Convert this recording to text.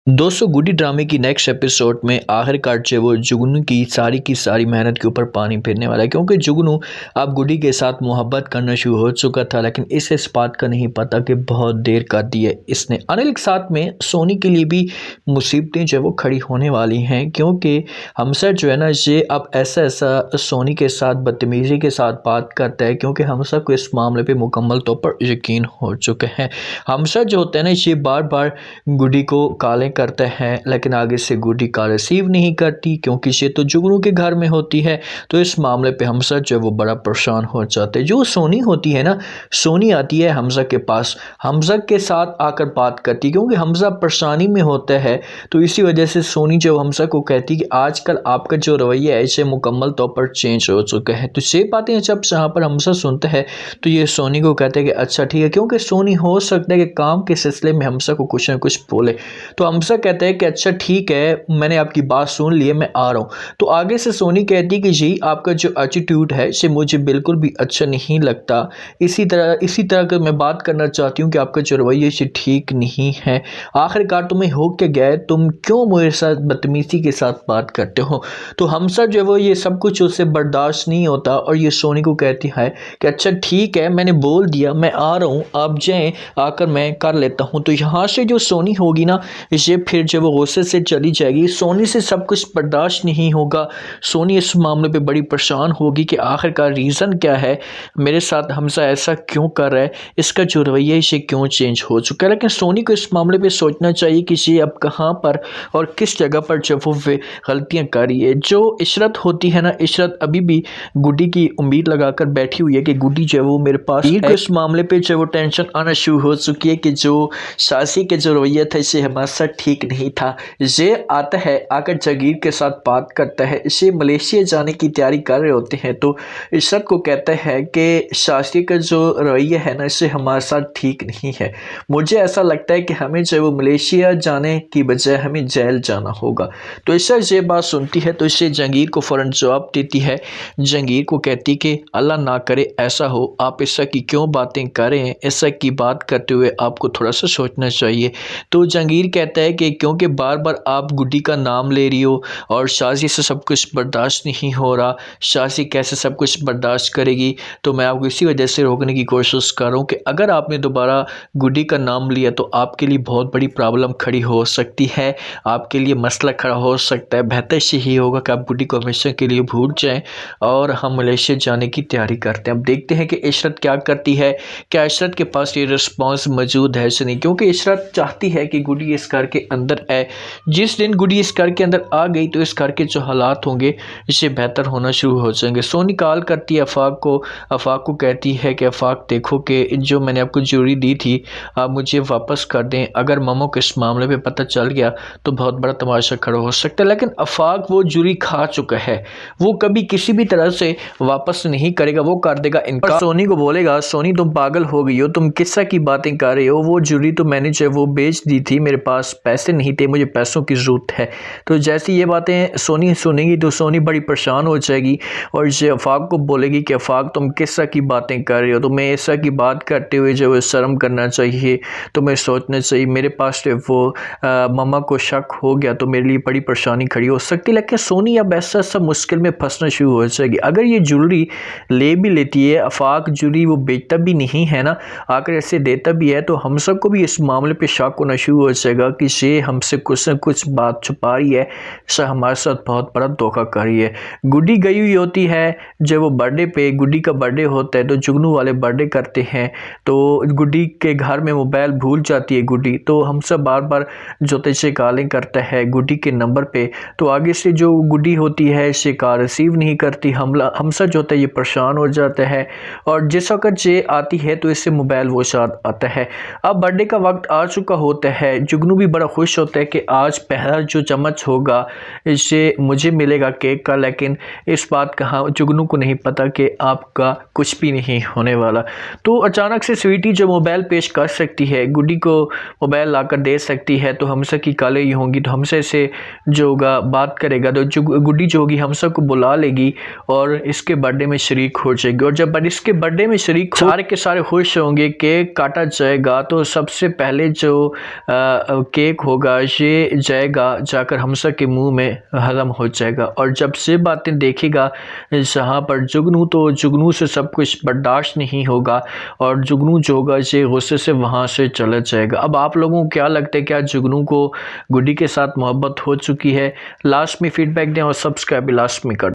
दोस्तों गुड्डी ड्रामे की नेक्स्ट एपिसोड में आखिरकार जो वो जुगनू की सारी मेहनत के ऊपर पानी फिरने वाला है, क्योंकि जुगनू अब गुड्डी के साथ मोहब्बत करना शुरू हो चुका था। लेकिन इसे इस बात का नहीं पता कि बहुत देर कर दी है इसने। अनिल के साथ में सोनी के लिए भी मुसीबतें जो है वो खड़ी होने वाली हैं, क्योंकि हमसर जो है ना ये अब ऐसा ऐसा सोनी के साथ बदतमीज़ी के साथ बात करता है, क्योंकि हमसर को इस मामले पर मुकम्मल तौर पर यकीन हो चुके हैं। हमसर जो होता है ना ये बार बार गुड्डी को कालें करते हैं, लेकिन आगे से गुड्डी का रिसीव नहीं करती, क्योंकि ये तो जुगनू के घर में होती है। तो इस मामले पे हमजा जो है वो बड़ा परेशान हो जाते हैं। जो सोनी होती है ना, सोनी आती है हमजा के पास, हमजा के साथ आकर बात करती, क्योंकि हमजा परेशानी में होता है। तो इसी वजह से सोनी जो हमजा को कहती कि आजकल आपका जो रवैया है इसे मुकम्मल तौर पर चेंज हो चुका है। तो ये बातें जब यहाँ पर हमजा सुनता है तो ये सोनी को कहते हैं कि अच्छा ठीक है, क्योंकि सोनी हो सकता है कि काम के सिलसिले में हमजा को कुछ ना कुछ बोले। तो हमजा कहते हैं कि अच्छा ठीक है, मैंने आपकी बात सुन ली है, मैं आ रहा हूँ। तो आगे से सोनी कहती है कि जी आपका जो एटीट्यूड है इसे मुझे बिल्कुल भी अच्छा नहीं लगता। इसी तरह का मैं बात करना चाहती हूँ कि आपका जो रवैया से ठीक नहीं है। आखिरकार तुम्हें हो के गए, तुम क्यों मेरे साथ बदतमीजी के साथ बात करते हो। तो हमजा जो है वो ये सब कुछ उससे बर्दाश्त नहीं होता और ये सोनी को कहती है कि अच्छा ठीक है, मैंने बोल दिया, मैं आ रहा हूँ, आप जाएँ, आकर मैं कर लेता हूँ। तो यहाँ से जो सोनी होगी ना, ये फिर जब वो गुस्से से चली जाएगी। सोनी से सब कुछ बर्दाश्त नहीं होगा। सोनी इस मामले पे बड़ी परेशान होगी कि आखिरकार रीज़न क्या है, मेरे साथ हमजा ऐसा क्यों कर रहा है, इसका जो रवैया इसे क्यों चेंज हो चुका है। लेकिन सोनी को इस मामले पे सोचना चाहिए कि ये अब कहाँ पर और किस जगह पर जब वो गलतियाँ कर रही है। जो इशरत होती है ना, इशरत अभी भी गुड्डी की उम्मीद लगाकर बैठी हुई है कि गुड्डी जो है वो मेरे पास है। इस मामले पे जो वो टेंशन आना शुरू हो चुकी है कि जो सासी के जो रवैया था इसे हमारे साथ ठीक नहीं था। ये आता है, आकर जगीर के साथ बात करता है, इसे मलेशिया जाने की तैयारी कर रहे होते हैं। तो इशरत को कहता है कि सासी का जो रवैया है ना इसे हमारे साथ ठीक नहीं है। मुझे ऐसा लगता है कि हमें जो वो मलेशिया जाने की बजाय हमें जेल जाना होगा। तो इशरत ये बात सुनती है तो इसे जंगीर को फ़ौरन जवाब देती है। जंगीर को कहती कि अल्लाह ना करे ऐसा हो, आप ऐसा की क्यों बातें करें, ऐसा की बात करते हुए आपको थोड़ा सा सोचना चाहिए। तो जंगीर कहता है कि क्योंकि बार बार आप गुड्डी का नाम ले रही हो और शाजी से सब कुछ बर्दाश्त नहीं हो रहा, शाजी कैसे सब कुछ बर्दाश्त करेगी, तो मैं आपको इसी वजह से रोकने की कोशिश कर रहा हूँ कि अगर आपने दोबारा गुड्डी का नाम लिया तो आपके लिए बहुत बड़ी प्रॉब्लम खड़ी हो सकती है, आपके लिए मसला खड़ा हो सकता है। बेहतर से ही होगा कि आप गुड्डी को हमेशा के लिए भूल जाएँ और हम मलेशिया जाने की तैयारी करते हैं। अब देखते हैं कि इशरत क्या करती है। क्या इशरत के पास ये रिस्पॉन्स मौजूद है या नहीं, क्योंकि इशरत चाहती है कि गुड्डी इस घर के अंदर है। जिस दिन गुड्डी इस घर के अंदर आ गई तो इस घर के जो हालात होंगे इससे बेहतर होना शुरू हो जाएंगे। सोनी कॉल करती है आफाक को कहती है कि आफाक देखो कि जो मैंने आपको ज्वेलरी दी थी आप मुझे वापस कर दें। अगर मामू को इस मामले पे पता चल गया तो बहुत बड़ा तमाशा खड़ा हो सकता है। लेकिन आफाक वो ज्वेलरी खा चुका है, वो कभी किसी भी तरह से वापस नहीं करेगा, वो कर देगा इनकार। सोनी को बोलेगा सोनी तुम पागल हो गई हो, तुम किस्सा की बातें कर रही हो, वो ज्वेलरी तो मैंने जो वो बेच दी थी, मेरे पास पैसे नहीं थे, मुझे पैसों की ज़रूरत है। तो जैसी ये बातें सोनी सुनेगी तो सोनी बड़ी परेशान हो जाएगी और ये आफाक को बोलेगी कि आफाक तुम किस्सा की बातें कर रही हो, तुम्हें ऐसा की बात करते हुए जो है शर्म करना चाहिए, तुम्हें सोचना चाहिए। मेरे पास वो मम्मा को शक हो गया तो मेरे लिए बड़ी परेशानी खड़ी हो सकती है। लेकिन सोनी अब ऐसा सब मुश्किल में फंसना शुरू हो जाएगी। अगर ये ज्वेलरी ले भी लेती है, आफाक ज्वेलरी वो बेचता भी नहीं है ना, आकर ऐसे देता भी है, तो हम सबको भी इस मामले पे शक होना शुरू हो जाएगा कि ये हमसे कुछ न कुछ बात छुपा रही है, सर हमारे साथ बहुत बड़ा धोखा कर रही है। गुड्डी गई हुई होती है, जब वो बर्थडे पे गुड्डी का बर्थडे होता है तो जुगनू वाले बर्थडे करते हैं, तो गुड्डी के घर में मोबाइल भूल जाती है गुड्डी। तो हम सब बार बार जोते से कॉलिंग करता है गुड्डी के नंबर पे, तो आगे से जो गुड्डी होती है इसे कॉल रिसीव नहीं करती। हम सब जो होता है ये परेशान हो जाता है और जिस वक्त ये आती है तो इससे मोबाइल वो साथ आता है। अब बर्थडे का वक्त आ चुका होता है, जुगनू भी बड़ा खुश होता है कि आज पहला जो चम्मच होगा इससे मुझे मिलेगा केक का। लेकिन इस बात का जुगनू को नहीं पता कि आपका कुछ भी नहीं होने वाला। तो अचानक से स्वीटी जो मोबाइल पेश कर सकती है, गुड्डी को मोबाइल लाकर दे सकती है, तो हमसे की काले ही होंगी, तो हमसे से जो होगा बात करेगा, तो जो गुड्डी जो होगी हम सबको बुला लेगी और इसके बर्थडे में शरीक हो जाएगी। और जब इसके बर्थडे में शरीक सारे के सारे खुश होंगे, केक काटा जाएगा, तो सबसे पहले जो केक एक होगा ये जाएगा जाकर हमसा के मुंह में हजम हो जाएगा। और जब से बातें देखेगा जहाँ पर जुगनू, तो जुगनू से सब कुछ बर्दाश्त नहीं होगा और जुगनू जो होगा ये गुस्से से वहाँ से चला जाएगा। अब आप लोगों को क्या लगता है, क्या जुगनू को गुड्डी के साथ मोहब्बत हो चुकी है? लास्ट में फीडबैक दें और सब्सक्राइब भी लास्ट में कर